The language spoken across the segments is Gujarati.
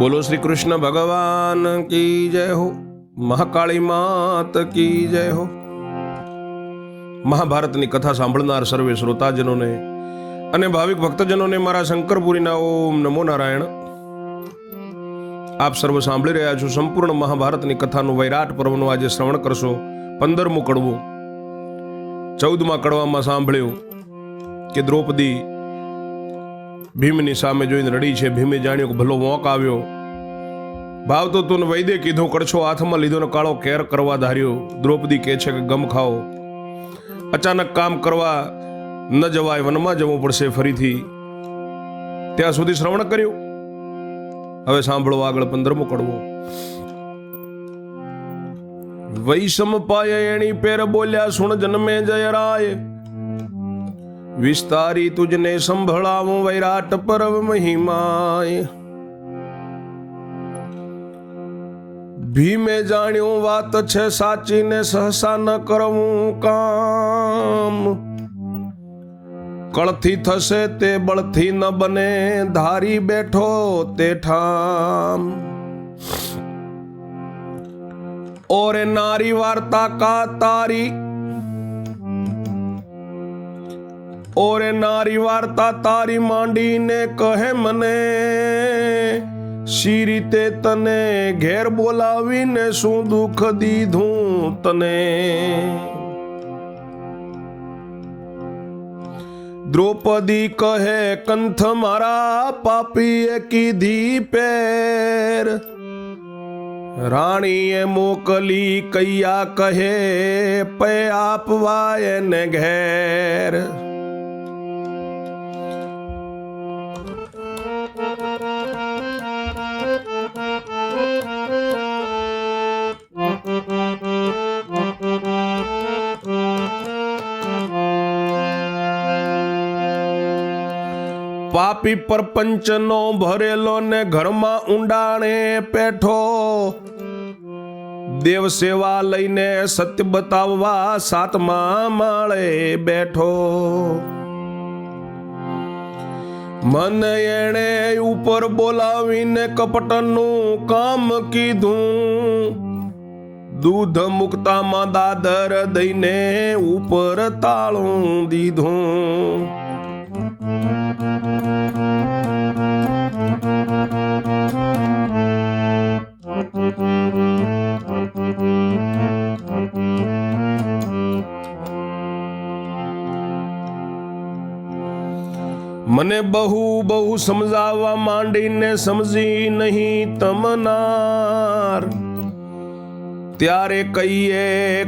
बोलो श्री कृष्ण भगवान की जय हो, महाकाली मात की जय हो। મહાભારતની કથા સાંભળનાર સર્વે શ્રોતાજનોને અને ભાવિક ભક્તજનોને મારા શંકરપુરીના ઓમ નમો નારાયણ। આપ સર્વ સાંભળી રહ્યા છો સંપૂર્ણ મહાભારતની કથાનું વૈરાટ પર્વનું આજે શ્રવણ કરશો। 15મું કડવું। 14મા કડવામાં સાંભળ્યું કે દ્રૌપદી ભીમની સામે જોઈને રડી છે। ભીમે જાણ્યું કે ભલો વોંક આવ્યો, ભાવ તો તું વૈદે કીધું, કડછો હાથમાં લીધો ને કાળો કેર કરવા ધાર્યો। દ્રૌપદી કહે છે કે ગમ ખાઓ, અચાનક કામ કરવા ન જવાય, વનમાં જવું પડશે ફરીથી। ત્યાં સુધી શ્રવણ કર્યું। હવે સાંભળો આગળ 15મું કડવું। વૈષમ પાય એણી પેર બોલ્યા, સુણ જન્મે જય રાય, વિસ્તારી તુજને સંભળાવું વૈરાટ પર્વ મહિમાય। ભીમે જાણ્યું વાત છે સાચી ને સહસા ન કરવું કામ, કળથી થશે તે બળથી ન બને, ધારી બેઠો તે ઠામ। ઓરે નારી વાર્તા કા તારી, ઓરે નારી વાર્તા તારી માંડીને કહે મને, શી રીતે તને ઘેર બોલાવીને શું દુઃખ દીધું તને। દ્રૌપદી કહે કંથ મારા પાપીએ કીધી પેર, રાણીએ મોકલી કૈયા કહે પે આપવાય ને ઘેર। પાપી પરપંચ નો ભરેલો ને ઘરમાં ઊંડાણે પેઠો, દેવ સેવા લઈને સત્ય બતાવવા 7મા માળે બેઠો। મને એણે ઉપર બોલાવીને કપટનું કામ કીધું, દૂધ મુક્તામાં દાદર દઈને ઉપર તાળું દીધું। મને બહુ બહુ સમજાવવા માંડીને સમજી નહીં તમનાર, ત્યારે કહીએ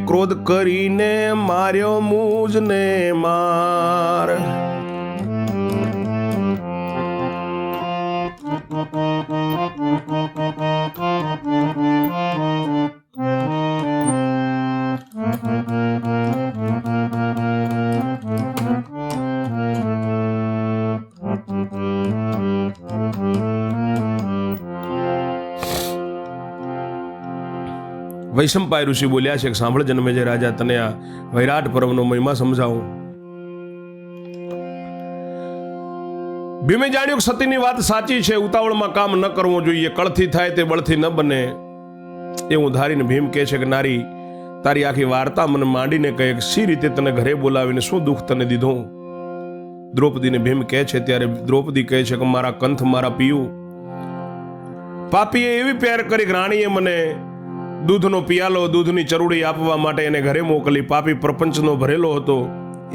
ક્રોધ કરીને માર્યો મુજને માર। વૈશંપાય ઋષિ બોલ્યા છે કે સાંભળ જન્મેજય રાજા, તને આ વૈરાટ પર્વનો મહિમા સમજાવું। ભીમે જાણ્યું કે સતીની વાત સાચી છે, ઉતાવળમાં કામ ન કરવું જોઈએ, કળથી થાય તે બળથી ન બને એવું ધારીને ભીમ કહે છે કે નારી, તારી આખી વાર્તા મને માંડીને કહે કે શી રીતે તને ઘરે બોલાવીને શું દુઃખ તને દીધું। દ્રૌપદીને ભીમ કહે છે ત્યારે દ્રૌપદી કહે છે કે મારા કંથ મારા પિયું, પાપીએ એવી પ્યાર કરી કે રાણીએ મને દૂધનો પિયાલો, દૂધની ચરૂડી આપવા માટે એને ઘરે મોકલી। પાપી પ્રપંચનો ભરેલો હતો,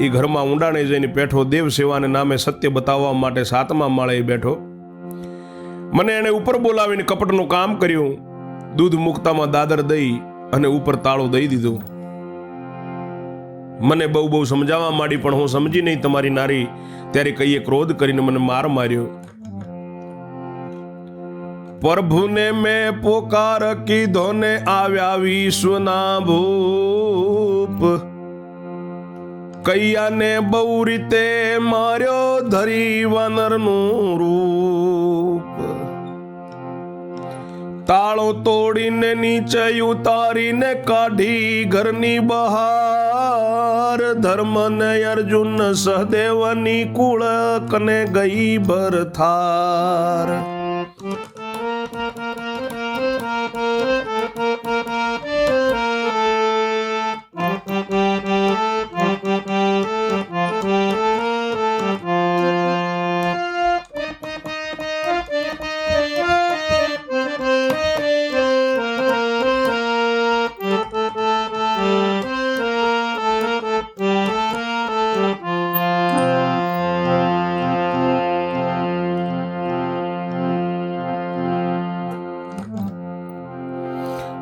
એ ઘરમાં ઊંડાણે જઈને બેઠો, દેવ સેવાને નામે સત્ય બતાવવા માટે 7મા માળે બેઠો। મને એને ઉપર બોલાવીને કપટનું કામ કર્યું, દૂધ મુક્તામાં દાદર દઈ અને ઉપર તાળું દઈ દીધું। મને બહુ બહુ સમજાવવા માંડી પણ હું સમજી નહીં તમારી નારી, ત્યારે કહીએ ક્રોધ કરીને મને માર માર્યો। પ્રભુને મેં પોકાર કીધો ને આવ્યા વિશ્વના ભૂપ, કૈયાને બહુ રીતે માર્યો ધરી વાનરનું રૂપ। તાળો તોડીને નીચે ઉતારીને કાઢી ઘરની બહાર, ધર્મને અર્જુન સહદેવની કુળકને ગઈ ભરથાર।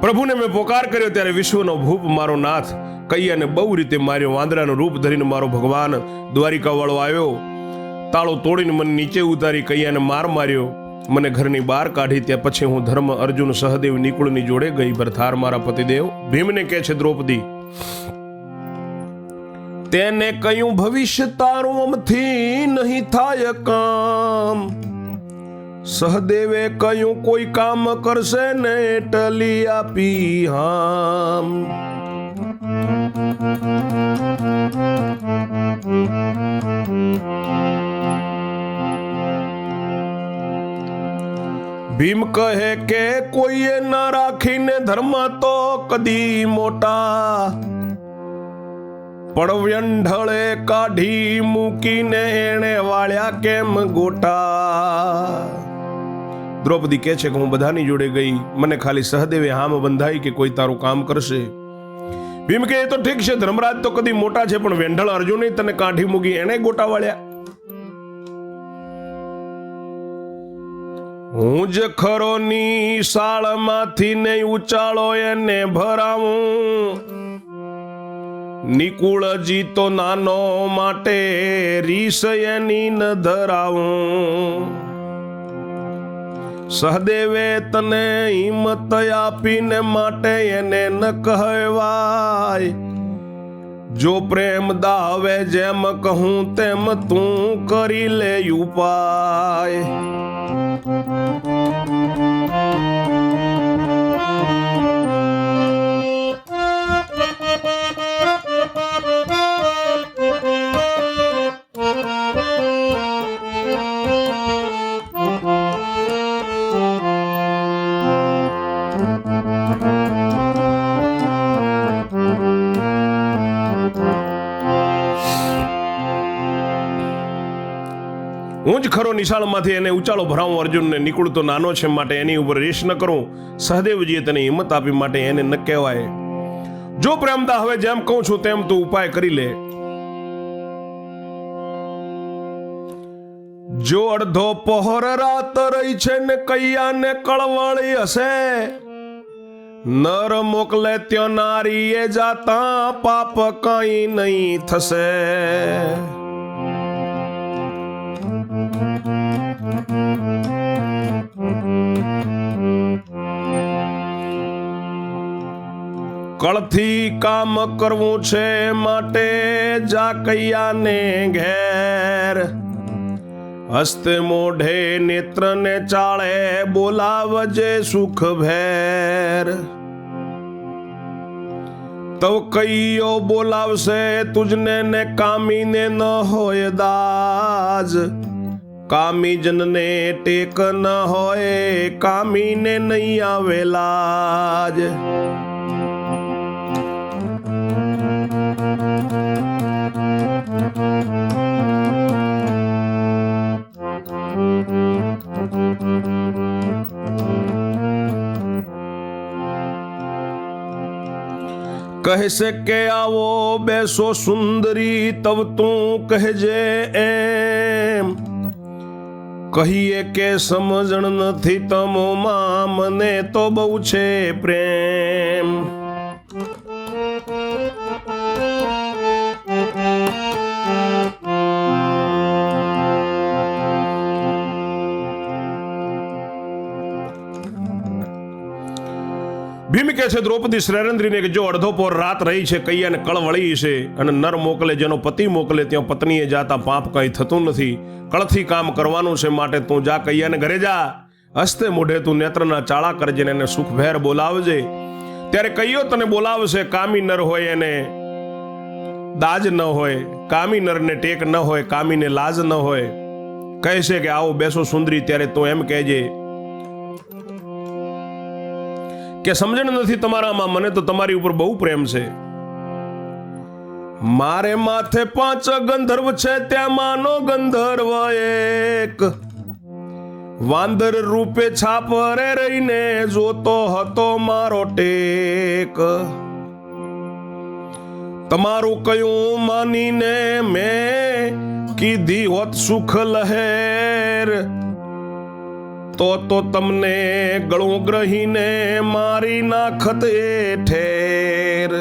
પ્રભુને મેં પોકાર કર્યો ત્યારે વિશ્વનો ભૂપ મારો નાથ કૈયાને બહુ રીતે માર્યો. વાંદરાનું રૂપ ધરીને મારો ભગવાન દ્વારિકા વાળો આવ્યો. તાળો તોડીને મને નીચે ઉતારી કૈયાને માર્યો. મને ઘરની બહાર કાઢી. ત્યાં પછી હું ધર્મ અર્જુન સહદેવ નિકુળની જોડે ગઈ. ભરથાર મારા પતિદેવ ભીમને કહે છે દ્રૌપદી, તેને કયું ભવિષ્ય તારું અમથી નહીં થાય કામ. સહદેવે કયું કોઈ કામ કરશે ને ટલી આપી હામ. ભીમ કહે કે કોઈએ ના રાખીને ધર્મ તો કદી મોટા, પણ વ્યંઢળે કાઢી મૂકીને એણે વાળ્યા કેમ ગોટા. દ્રૌપદી કહે છે કે હું બધાની જોડે ગઈ, મને ખાલી સહદેવે હામ બંધાઈ કે કોઈ તારું કામ કરશે. ભીમ કે એ તો ઠીક છે, ધર્મરાજ તો કદી મોટા છે, પણ વેંઢળ અર્જુને તને કાઢી મૂકી એણે ગોટા વાળ્યા. હું જ ખરો ની શાળમાંથી ને ઉચાળો એને ભરાવું. નિકુળજી તો નાનો માટે રીસ એની ન ધરાવું. સહદેવે તને હિંમત આપીને માટે એને ન કહેવાય. જો પ્રેમ દાવે જેમ કહું તેમ તું કરી લે ઉપાય. હું જ ખરો નિશાળમાંથી એને ઉચાળો ભરાવું. અર્જુનને નિકુળ તો નાનો છે માટે એની ઉપર રેશ ન કરું. સહદેવજીએ તને હિંમત આપી માટે એને ન કહેવાય. જો પ્રેમદા હવે જેમ કહું છું તેમ તું ઉપાય કરી લે. જો અડધો પહોર રાત રહી છે ને કૈયાને કળવળી હશે, નર મોકલે ત્યાં નારીએ જાતા પાપ કઈ નહીં થશે. કળથી કામ કરવું છે માટે જા કૈયાને ઘેર. હસ્તે મોઢે નેત્રને ચાળે બોલાવજે સુખ ભેર. તવ કૈયો બોલાવશે તુજને ને કામીને ન હોય દાજ. કામી જનને ટેક ન હોય કામીને નહીં આવેલા જ. કહેશે કે આવો બેસો સુંદરી તવ તું કહેજે એમ. કહીએ કે સમજણ નથી તમોમાં મને તો બહુ છે પ્રેમ. ભીમ કહે છે દ્રૌપદી શ્રેરેન્દ્રીને કે જો અડધો પોર રાત રહી છે, કૈયાને કળવળી છે, અને નર મોકલે જેનો પતિ મોકલે ત્યાં પત્નીએ જાતા પાપ કંઈ થતું નથી. કળથી કામ કરવાનું છે માટે તું જા કૈયાને ઘરે જા. હસ્તે મોઢે તું નેત્રના ચાળા કરજે ને એને સુખભેર બોલાવજે. ત્યારે કૈયો તને બોલાવશે. કામી નર હોય એને દાજ ન હોય, કામી નરને ટેક ન હોય, કામીને લાજ ન હોય. કહે છે કે આવો બેસો સુંદરી. ત્યારે તું એમ કહેજે કે સમજણ નથી તમારામાં, મને તો તમારી ઉપર બહુ પ્રેમ છે. મારે માથે 5 ગંધર્વ છે, ત્યાં માનો ગંધર્વ એક. વાંદર રૂપે છાપરે રહીને જોતો હતો મારો ટેક. તમારું કયું માનીને મેં કીધી હોત સુખ લહેર. તો તમને ગળું ગ્રહીને મારી નાખત એ ઠેર.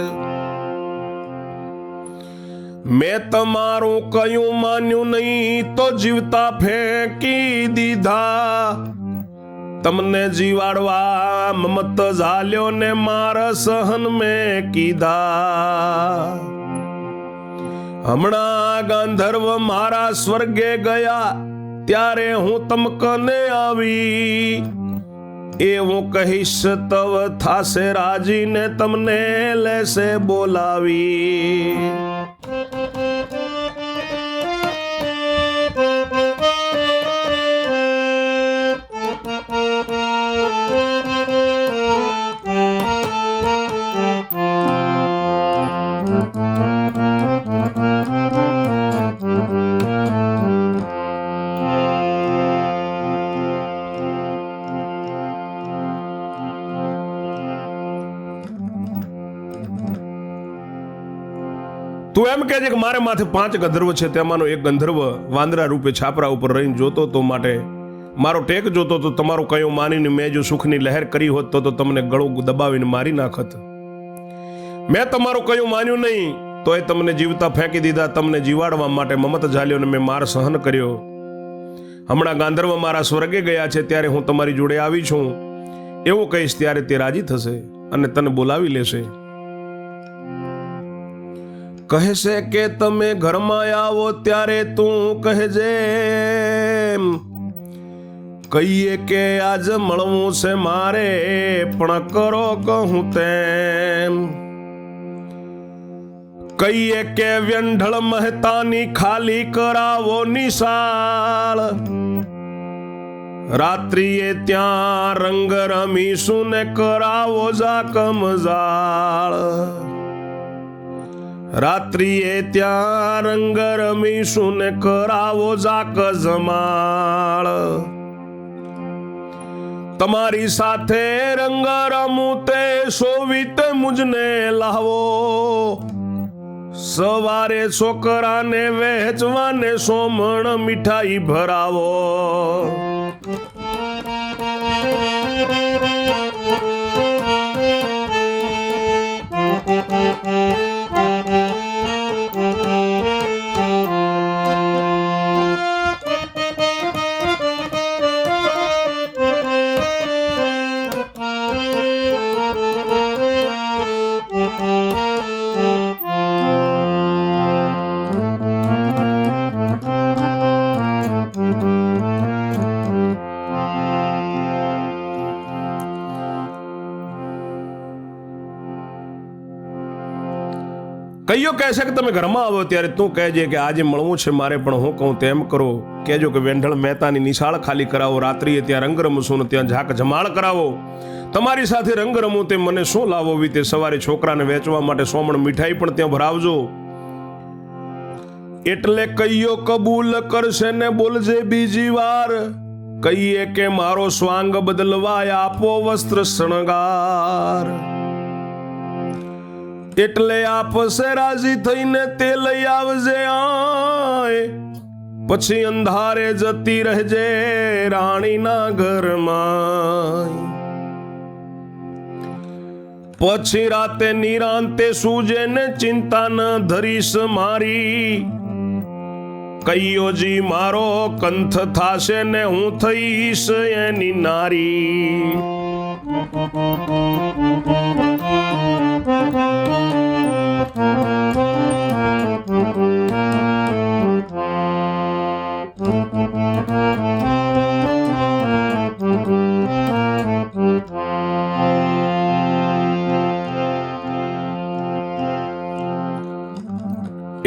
મેં તમારું કયું માન્યું નહીં તો જીવતા ફેંકી દીધા. તમને જીવાડવા મમત ઝાલ્યો ને મારા સહન મેં કીધા. હમણાં ગાંધર્વ મારા સ્વર્ગે ગયા ત્યારે હું તમકને આવી. એવું કહીશ તવ થાશે રાજીને તમને લેશે બોલાવી. તું એમ કહે છે કે મારે માથે 5 ગંધર્વ છે, તેમાંનો એક ગંધર્વ વાંદરા રૂપે છાપરા ઉપર રહીને જોતો તો માટે મારો ટેક જોતો તો તમારું કયું માનીને મેં જો સુખની લહેર કરી હોત તો તમને ગળું દબાવીને મારી નાખત. મેં તમારું કયું માન્યું નહીં તો એ તમને જીવતા ફેંકી દીધા. તમને જીવાડવા માટે મમત ઝાલ્યો ને મેં માર સહન કર્યો. હમણાં ગાંધર્વ મારા સ્વર્ગે ગયા છે ત્યારે હું તમારી જોડે આવી છું એવું કહીશ ત્યારે તે રાજી થશે અને તને બોલાવી લેશે. કહેશે કે તમે ઘરમાં આવો ત્યારે તું કહેજે કહીએ કે આજ મળવું છે મારે પણ કરો કહું તેમ. કહીએ કે વ્યંઢળ મહેતાની ખાલી કરાવો નિશાળ. રાત્રિએ ત્યાં રંગ રમીશું ને કરાવો જાકમજાળ. રાત્રિએ ત્યાં રંગ રમીશું ને કરાવો જાક જમાળ. તમારી સાથે રંગ રમું તે સોવીતે મુજને લાવો. સવારે છોકરાને વહેંચવાને સોમણ મીઠાઈ ભરાવો. કઈયો કહે છે કે તમે ઘરમાં આવો ત્યારે તું કહેજે કે આજે મળવું છે મારે પણ હું કહું તેમ કરો. કહેજો કે વેંઢળ મહેતાની નિશાળ ખાલી કરાવો. રાત્રિએ ત્યાં રંગ રમશું ને ત્યાં ઝાક જમાળ કરાવો. તમારી સાથે રંગ રમું તે મને શું લાવો વીતે. સવારે છોકરાને વેચવા માટે સોમણ મીઠાઈ પણ ત્યાં ભરાવજો. એટલે કઈયો કબૂલ કરશે ને બોલજે બીજી વાર. કહીએ કે મારો સ્વાંગ બદલવા આપો વસ્ત્ર શણગાર. એટલે આપશે રાજી થઈને તે લઈ આવજે આય. પછી અંધારે જતી રહેજે રાણીના ઘરમાં. પછી રાતે નિરાંતે સૂજે ને ચિંતા ન ધરીશ મારી. કઈયોજી મારો કંથ થાશે ને હું થઈશ એની નારી.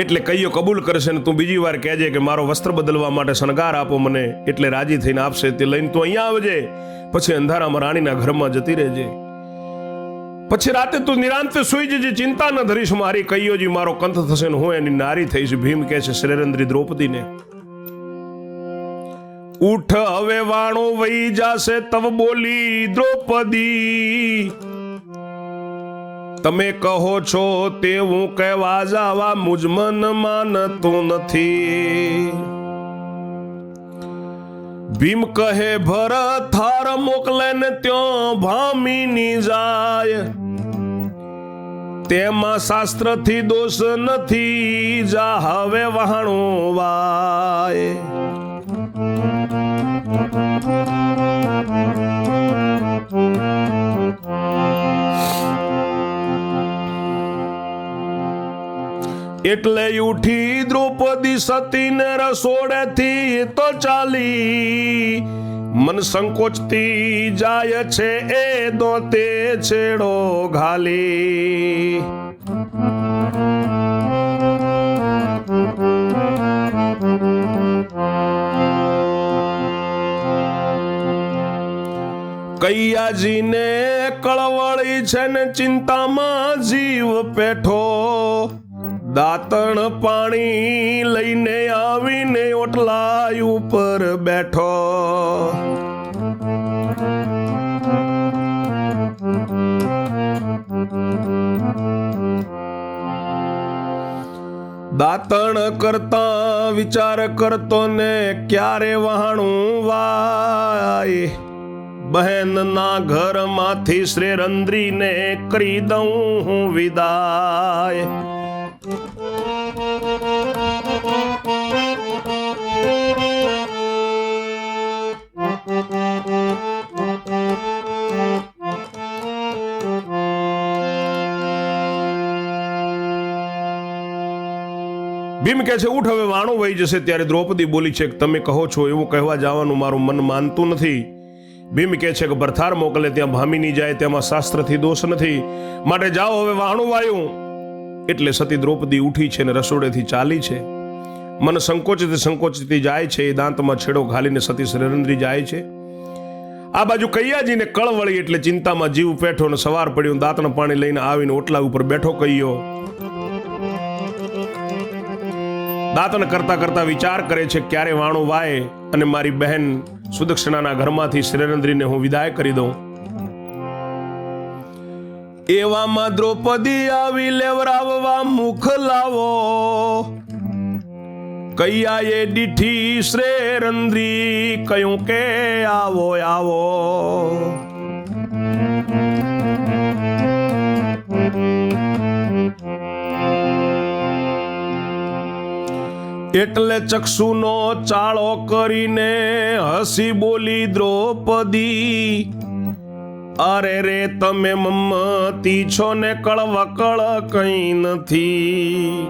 એટલે કઈયો કબૂલ કરશે ને તું બીજી વાર કહેજે કે મારો વસ્ત્ર બદલવા માટે શણગાર આપો મને. એટલે રાજી થઈને આપશે. તે લઈને તું અહીંયા આવજે. પછી અંધારામાં રાણીના ઘરમાં જતી રહેજે. પછી રાતે તું નિરાંતે સુઈ જજે. ચિંતા ન ધરીશ મારી. કઈયોજી મારો કંથ થશે ને હું એની નારી થઈશ. ભીમ કહે છે શ્રેરંદ્રી દ્રૌપદીને, ઉઠ હવે વાણો વહી જાશે તવ બોલી દ્રૌપદી. તમે કહો છો તેવું કહેવા જાવા મુજ મન માનતું નથી. ભીમ કહે ભરત થાર મોકલે ને ત્યો ભામીની જાય, તેમાં શાસ્ત્રથી દોષ નથી, જા હવે વહાણું વાય. એટલે ઉઠી દ્રૌપદી સતીને રસોડેથી તો ચાલી, મન સંકોચતી જાય છે એ દોતે છેડો ઘાલી. કૈયાજીને કળવળી છે ને ચિંતામાં જીવ પેઠો, દાંતણ પાણી લઈને આવીને ઓટલા ઉપર બેઠો. દાંતણ કરતા વિચાર કરતો ને ક્યારે વહાણું વાય, બહેનના ઘરમાંથી શ્રેરંદ્રીને કરી દઉં હું વિદાય. ભીમ કહે છે ઉઠ, હવે વાણું વહી જશે. ત્યારે દ્રૌપદી બોલી છે કે તમે કહો છો એવું કહેવા જવાનું મારું મન માનતું નથી. ભીમ કહે છે કે ભરથાર મોકલે ત્યાં ભામીની જાય, તેમાં શાસ્ત્રથી દોષ નથી, માટે જાઓ હવે વાણું વાયું. એટલે સતી દ્રૌપદી ઉઠી છે ને રસોડેથી ચાલી છે. મન સંકોચતી જાય છે, એ દાંતમાં છેડો ઘાલીને સતી શ્રેરંદ્રી જાય છે. આ બાજુ કૈયાજીને કળ વળી એટલે ચિંતામાં જીવ પેઠો ને સવાર પડ્યો, દાંતણ પાણી લઈને આવીને ઓટલા ઉપર બેઠો. કૈયો દાંતણ કરતા કરતા વિચાર કરે છે ક્યારે વાણું વાય અને મારી બહેન સુદક્ષિણાના ઘરમાંથી શ્રેરંદ્રીને હું વિદાય કરી દઉં. એવામાં દ્રૌપદી આવી લેવરાવવા મુખ લાવો, કૈયાએ દીઠી શ્રેરંદ્રી કહ્યું કે આવો આવો. એટલે ચક્ષુનો ચાળો કરીને હસી બોલી દ્રૌપદી, અરે રે તમે મમ્મતી છો ને કળવકળ કઈ નથી.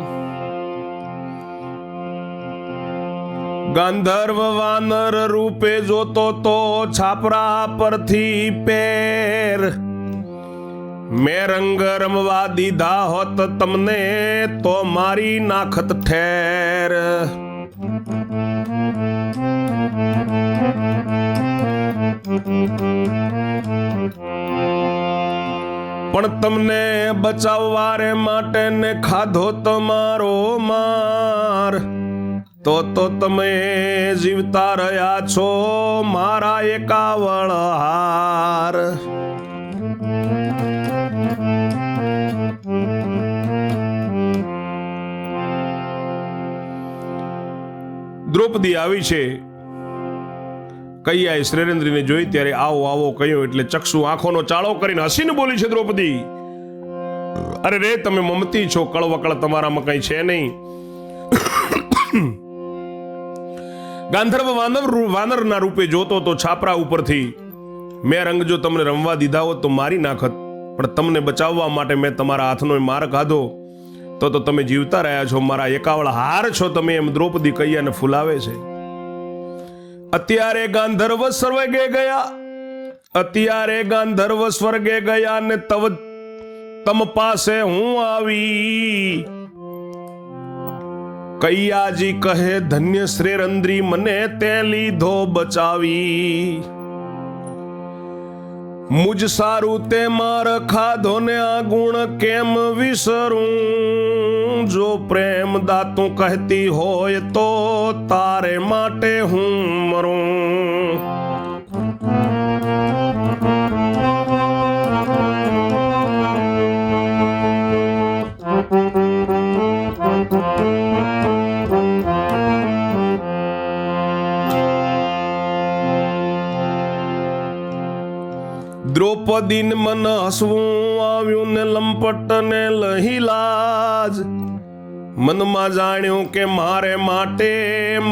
ગાંધર્વ વાનર રૂપે જોતો તો છાપરા પરથી પેર, મેં રંગ રમવા દીધા હોત તમને તો મારી નાખત ઠેર. પણ તમને બચાવવા રે માટે ને ખાધો તમારો માર, તો તમે જીવતા રહ્યા છો મારા એકાવળ હાર. દ્રૌપદી આવી છે. કૈયાએ શ્રેરંદ્રીને જોઈ ત્યારે આવો આવો કહ્યું એટલે ચક્ષુ આંખોનો ચાળો કરીને હસીને બોલી છે દ્રૌપદી, અરે રે તમે મમતી છો, કળવકળ તમારામાં કઈ છે નહીં. ગાંધર્વ વાનરના રૂપે જોતો તો છાપરા ઉપરથી, મેં રંગ જો તમને રમવા દીધા હોત તો મારી નાખત, પણ તમને બચાવવા માટે મેં તમારા હાથનો માર ખાધો તો તમે જીવતા રહ્યા છો, મારા એકાવળ હાર છો તમે. એમ દ્રૌપદી કૈયાને ફૂલાવે છે. અત્યારે ગાંધર્વ સ્વર્ગે ગયા, અત્યારે ગાંધર્વ સ્વર્ગે ગયા ને તમ પાસે હું આવી. કૈયાજી કહે ધન્ય શ્રેરંદ્રી મને તે લીધો બચાવી. મુજ સારું તે માર ખાધો ને આ ગુણ કેમ વિસરું. જો પ્રેમ દાતું કહેતી હોય તો તારે માટે હું મરું. દ્રૌપદીને મન હસવું આવ્યું ને લંપટ ને લહી લાજ, મનમાં જાણ્યું કે મારે માટે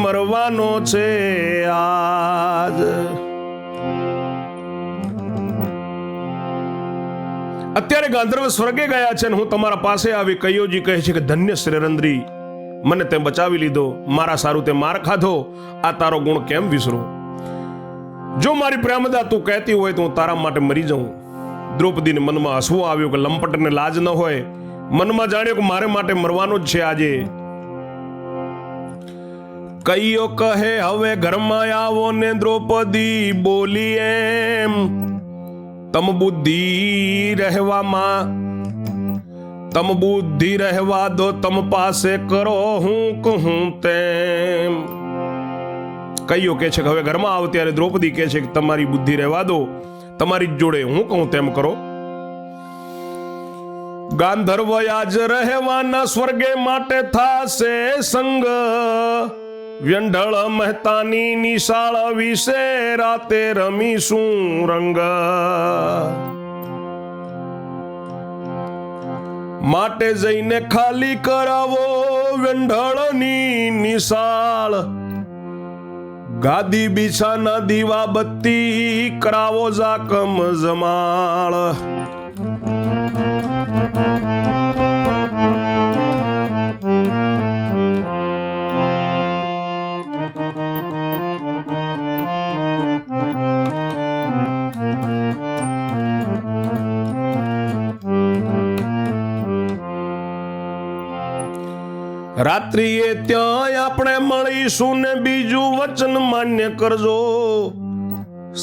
મરવાનો છે આજ. અત્યારે ગાંધર્વ સ્વર્ગે ગયા છે ને હું તમારા પાસે આવી. કૈયોજી કહે છે કે ધન્ય શ્રીરંદ્રી, મને તે બચાવી લીધો, મારા સારું તે માર ખાધો, આ તારો ગુણ કેમ વિસરું? જો મારી પ્રેમદા તું કહેતી હોય તો હું તારા માટે મરી જાઉં. દ્રૌપદીને મનમાં હસવું આવ્યું કે લંપટને લાજ ન હોય, મનમાં જાણ્યું કે મારે માટે મરવાનું જ છે આજે. કૈયો કહે હવે ઘરમાં આવો ને દ્રૌપદી બોલી એમ, તમ બુદ્ધિ રહેવા દો, તમ પાસે કરો હું કહું તેમ. કૈયો કે છે કે હવે ઘરમાં આવો ત્યારે દ્રૌપદી કહે છે કે તમારી બુદ્ધિ રહેવા દો, તમારી જોડે હું કહું તેમ કરો. ગાંધર્વ આજ રહેવાના સ્વર્ગે માટે થાશે સંગ, વ્યંઢળ મહેતાની નિશાળ વિશે રાતે રમીશું રંગ. માટે જઈને ખાલી કરાવો વ્યંઢળની નિશાળ, ગાદી બિછાના દીવા બત્તી કરાવો જાકમ જમાળ. રાત્રિએ ત્યાં આપણે મળીશું ને બીજું વચન માન્ય કરજો,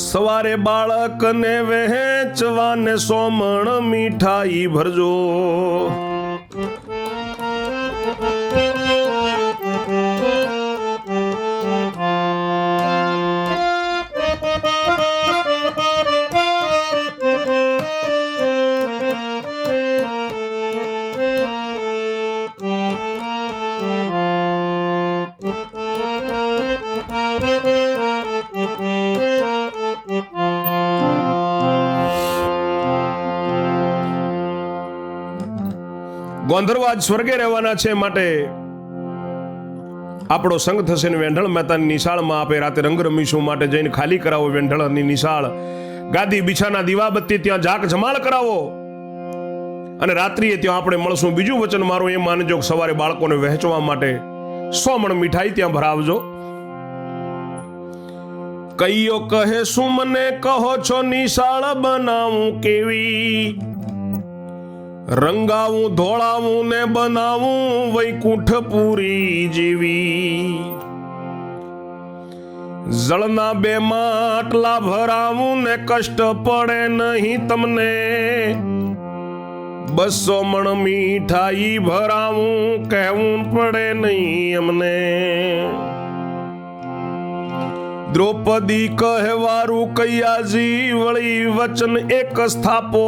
સવારે બાળકને વહેંચવાને સોમણ મીઠાઈ ભરજો. ગોંધર્વ આજ સ્વર્ગે રહેવાના છે, માટે આપણો સંગ થશે ને વેંઢળ મહેતાની નિશાળમાં આપે રાતે રંગ રમીશું. માટે જઈને ખાલી કરાવો વેંઢળની નિશાળ, ગાદી બિછાના દીવાબત્તી ત્યાં જાક જમાળ કરાવો, અને રાત્રિએ ત્યાં આપણે મળશું. બીજું વચન મારું એ માનજો કે સવારે બાળકોને વહેંચવા માટે સોમણ મીઠાઈ ત્યાં ભરાવજો. કૈયો કહે શું મને કહો છો નિશાળ બનાવું કેવી, રંગાવું ધોળાવું ને બનાવું વૈકુંઠપુરી જેવી. જળના 2 માટલા ભરાવું ને કષ્ટ પડે નહીં તમને, 200 મણ મીઠાઈ ભરાવું કહેવું પડે નહીં અમને. દ્રૌપદી કહેવારું કૈયાજી વળી વચન એક સ્થાપો,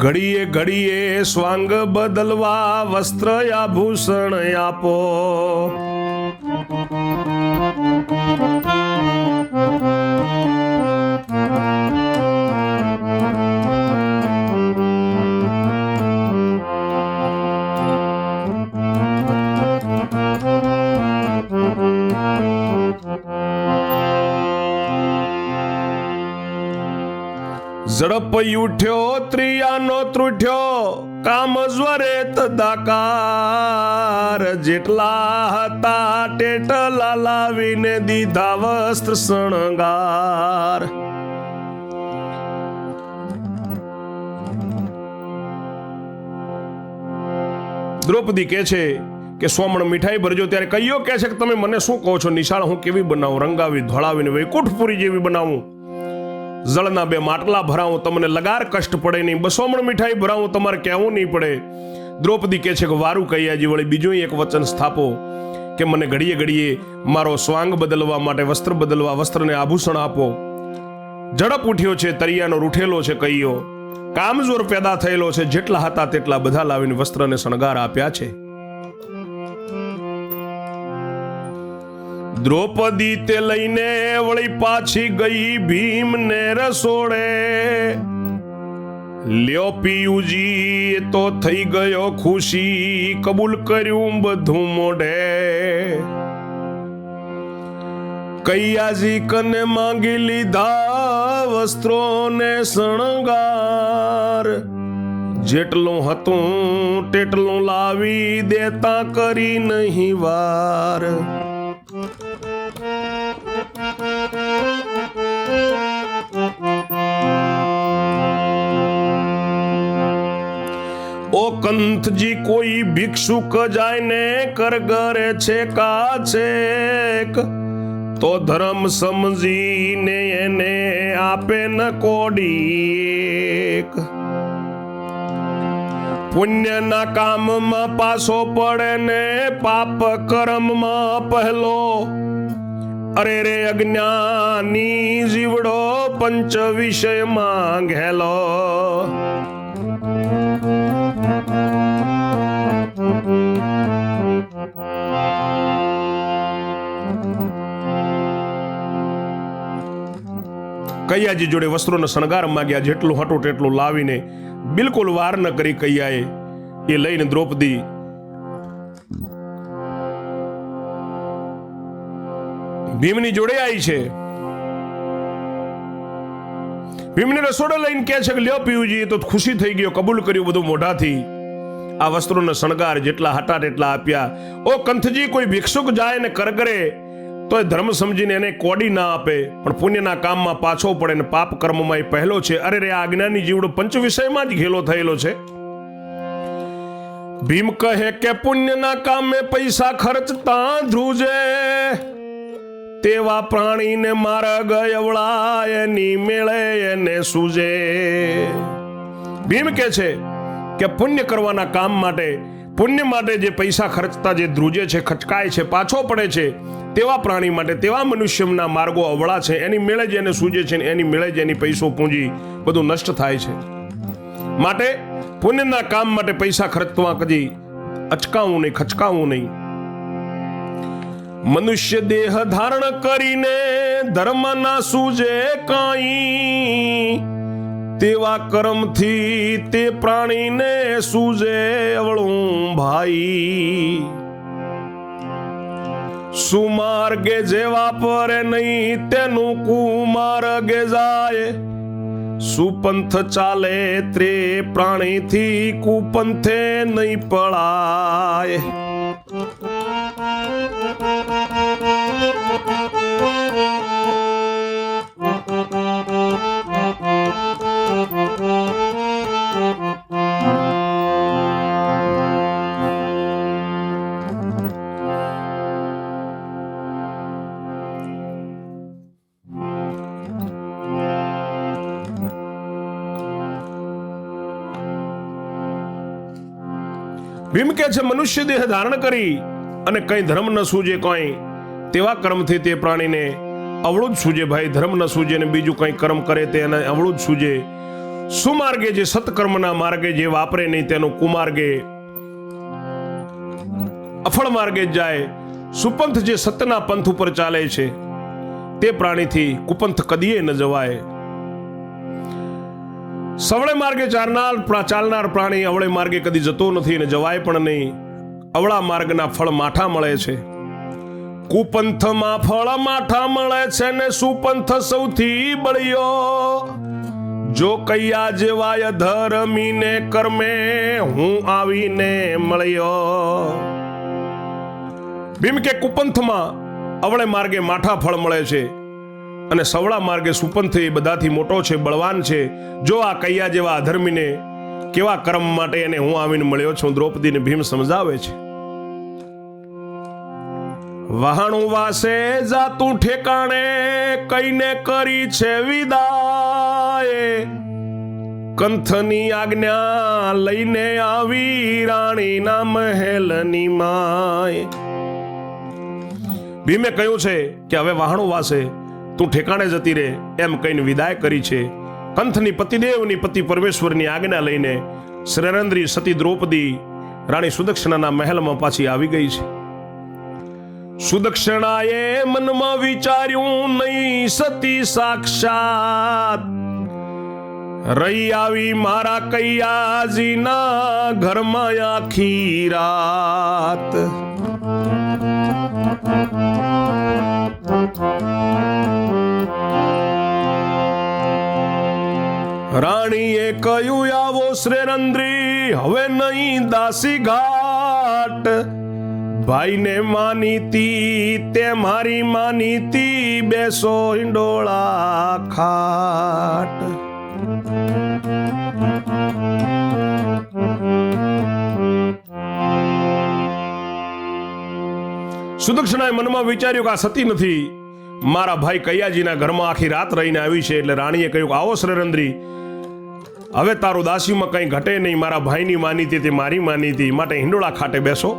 ઘડીએ ઘડીએ સ્વાંગ બદલવા વસ્ત્ર આભૂષણ આપો. ઝડપ ઉઠ્યો ત્રિયાનો ત્રુઠ્યો કામ જ્વરે તદાકાર, જેટલા હતા ટેટલા લાવીને દીધા વસ્ત્ર શણગાર. દ્રૌપદી કહે છે કે સોમણ મીઠાઈ ભરજો. ત્યારે કૈયો કહે છે કે તમે મને શું કહો છો? નિશાળ હું કેવી બનાવું? રંગાવી ધોળાવીને વૈકુંઠપુરી જેવી બનાવું. જળના 2 માટલા ભરાવું, તમને લગાર કષ્ટ પડે નહીં. 200 મણ મીઠાઈ ભરાવું, તમારે કહેવું નહીં પડે. દ્રૌપદી કહે છે કે વારું કૈયાજી વળી બીજું એક વચન સ્થાપો કે મને ઘડીએ ઘડીએ મારો સ્વાંગ બદલવા માટે વસ્ત્ર બદલવા વસ્ત્રને આભૂષણ આપો. ઝડપ ઉઠ્યો છે, તરિયાનો રૂઠેલો છે કૈયો, કામજોર પેદા થયેલો છે, જેટલા હતા તેટલા બધા લાવીને વસ્ત્રને શણગાર આપ્યા છે. દ્રૌપદી તે લઈને વળી પાછી ગઈ ભીમને રસોડે. લ્યો પિયુજી તો થઈ ગયો ખુશી, કબૂલ કર્યું બધું મોઢે. કૈયાજી કને માંગી લીધા વસ્ત્રો ને શણગાર, જેટલું હતું તેટલું લાવી દેતા કરી નહીં વાર. ઓ કંથજી કોઈ ભિક્ષુક જાય ને કરગરે છે કાછેક, તો ધર્મ સમજીને એને આપે ન કોડી. પુણ્યના કામમાં પાછો પડે ને પાપ કર્મમાં પહેલો. અરે રે અજ્ઞાની જીવડો પંચ વિષયમાં ઘેલો. કૈયાજી જોડે વસ્ત્રોનો શણગાર માંગ્યા, જેટલું હટું તેટલું લાવીને બિલકુલ વાર ન કરી કૈયાએ એ લઈને દ્રૌપદી ભીમની જોડે આવી છે. ભીમને રસોડે લઈને કહે છે કે લ્યો પિયુજી, તો ખુશી થઈ ગયો, કબૂલ કર્યું બધું મોઢાથી. આ વસ્ત્રોનો શણગાર જેટલા હટા તેટલા આપ્યા. ઓ કંથજી કોઈ ભિક્ષુક જાય ને કરગરે તો એ ધર્મ સમજીને એને કોડી ના આપે, પણ પુણ્યના કામમાં પાછો પડે ને પાપ કર્મમાં એ પહેલો છે. અરે રે આ જ્ઞાની જીવડો પંચ વિષયમાં જ ઘેલો થયેલો છે. ભીમ કહે કે પુણ્યના કામે પૈસા ખર્ચતા ધ્રુજે, તેવા પ્રાણીને માર્ગ અવળા એની મેળે એને સૂજે. ભીમ કહે છે કે પુણ્ય કરવાના કામ માટે, પુણ્ય માટે જે પૈસા ખર્ચતા જે ધ્રુજે છે, ખચકાય છે, પાછો પડે છે, તેવા પ્રાણી માટે, તેવા મનુષ્યના માર્ગો અવળા છે, એની મેળે જ એને સૂજે છે, એની મેળે જ એની પૈસો પૂંજી બધું નષ્ટ થાય છે. માટે પુણ્યના કામ માટે પૈસા ખર્ચવા કદી અચકાવું નહીં, ખચકાવું નહીં. મનુષ્ય દેહ ધારણ કરીને ધર્મ ના સૂજે કાંઈ, તેવા કર્મથી તે પ્રાણીને સૂજે અવળું ભાઈ. સુમાર્ગે જે વાપરે નહીં તેનું કુમાર્ગે જાય, સુપંથ ચાલે તે પ્રાણીથી કુપંથે નહીં પળાય. ભીમ કે છે મનુષ્ય દેહ ધારણ કરી અને કઈ ધર્મ ન સૂજે કોઈ, તેવા કર્મથી તે પ્રાણીને અવળું જ સૂજે. ભાઈ ધર્મ ન સૂજે ને બીજું કઈ કર્મ કરે તેને અવળું જ સૂજે. સુમાર્ગે જે સત્કર્મના માર્ગે જે વાપરે નહીં તેનું કુમાર્ગે અફળ માર્ગે જાય. સુપંથ જે સત્યના પંથ ઉપર ચાલે છે તે પ્રાણીથી કુપંથ કદીએ ન જવાય. સવળે માર્ગે ચાલનાર પ્રાણી અવળે માર્ગે કદી જતો નથી અને જવાય પણ નહીં. અવળા માર્ગના ફળ માઠા મળે છે. કુપંથમાં ફળ માઠા મળે છે ને સુપંથ સૌથી બળિયો. જો કૈયા જેવાય ધર્મીને કર્મે હું આવીને મળ્યો. ભીમ કે કુપંથમાં અવળે માર્ગે માઠા ફળ મળે છે અને સવળા માર્ગે સુપંથ એ બધાથી મોટો છે, બળવાન છે. જો આ કૈયા જેવા અધર્મીને કેવા કર્મ માટે એને હું આવીને મળ્યો છું, દ્રૌપદીને ભીમ સમજાવે છે. વહાણું વાસે જાતું ઠેકાણે કઈને કરી છે વિદાય. કંથની આજ્ઞા લઈને આવી રાણીના મહેલની માય. ભીમે કહ્યું છે કે હવે વહાણું વાસે તું ઠેકાણે જતી રે એમ કહીને વિદાય કરી છે. કંથની પતિદેવની પતિ પરમેશ્વરની આજ્ઞા લઈને શ્રેરંદ્રી સતી દ્રૌપદી રાણી સુદક્ષિણાના મહેલમાં પાછી આવી ગઈ છે. સુદક્ષિણાએ મનમાં વિચાર્યું, નહીં સતી સાક્ષાત રહી આવી મારા કૈયાજીના ઘરમાં આખી રાત. રાણીએ કહ્યું, આવો શ્રેરંદ્રી, હવે નહીં દાસી ઘાટ. ભાઈને માનીતી તે મારી માનીતી, બેસો હિંડોળા ખાટ. સુદક્ષિણાએ મનમાં વિચાર્યું કે આ સતી નથી, મારા ભાઈ કૈયાજીના ઘરમાં આખી રાત રહીને આવી છે. એટલે રાણીએ કહ્યું કે આવો શ્રેરંદ્રી, હવે તારું દાસીમાં કંઈ ઘટે નહીં. મારા ભાઈની માનીતી તે મારી માનીતી, માટે હિંડોળા ખાટે બેસો.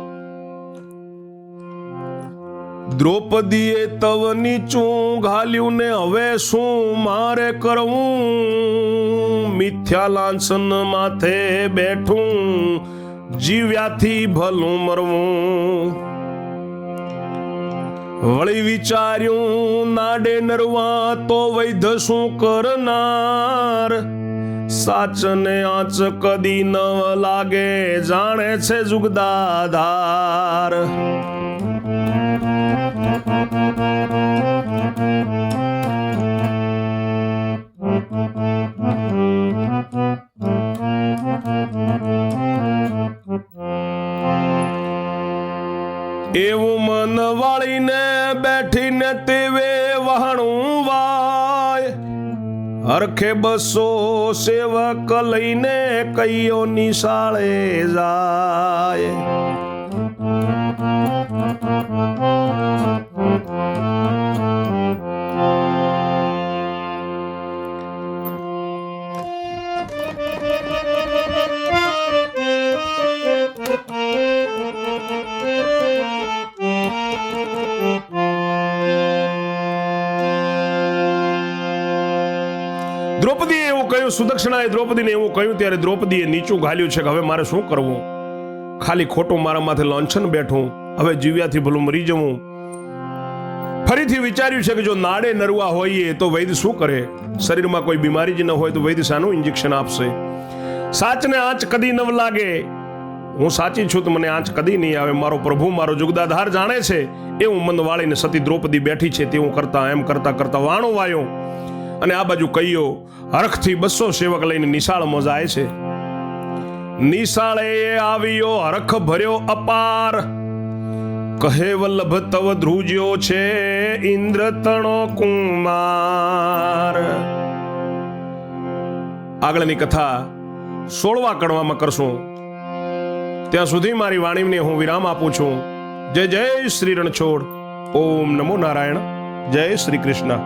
દ્રૌપદીએ તવ નીચું ઘાલ્યું ને હવે શું મારે કરવું? મિથ્યા લાંછન માથે બેઠું, જીવ્યાથી ભલું મરવું. વળી વિચાર્યું, નાડે નરવા તો વૈધ શું કરનાર? સાચને આંચ કદી ન લાગે, જાણે છે જુગદાધાર. એવું મન વાળીને બેઠીને તેવે વહાણું વાય, હરખે 200 સેવક લઈને કઈઓ નિશાળે જાય. દ્રૌપદીએ એવું કહ્યું, સુદક્ષિણાએ દ્રૌપદીને એવું કહ્યું ત્યારે દ્રૌપદીએ નીચું ઘાલ્યું છે કે હવે મારે શું કરવું? ખાલી ખોટું મારા માથે લાંછન બેઠું, હવે જીવ્યાથી ભલું મરી જવું. ફરીથી વિચાર્યું છે કે જો નાડે નરવા હોઈએ તો વૈદ્ય શું કરે? શરીરમાં કોઈ બીમારી જ ન હોય તો વૈદ્ય શાનું ઇન્જેક્શન આપશે? સાચને આંચ કદી ન લાગે, હું સાચી છું તો મને આંચ કદી નહીં આવે. મારો પ્રભુ મારો જુગદાધાર જાણે છે. એવું મન વાળીને સતી દ્રૌપદી બેઠી છે. તેવું કરતા એમ કરતા કરતા વાણો વાયો અને આ બાજુ કહીયો હરખથી 200 સેવક લઈને નિશાળમાં જાય છે. નિશાળે આવ્યો હરખ ભર્યો અપાર, કહે વલ્લભ તવ ધ્રુજ્યો છે ઇન્દ્ર તણો કુમાર. આગળની કથા 16મા કડવામાં કરશું. ત્યાં સુધી મારી વાણીને હું વિરામ આપું છું. જય જય શ્રી રણછોડ. ઓમ નમો નારાયણ. જય શ્રી કૃષ્ણ.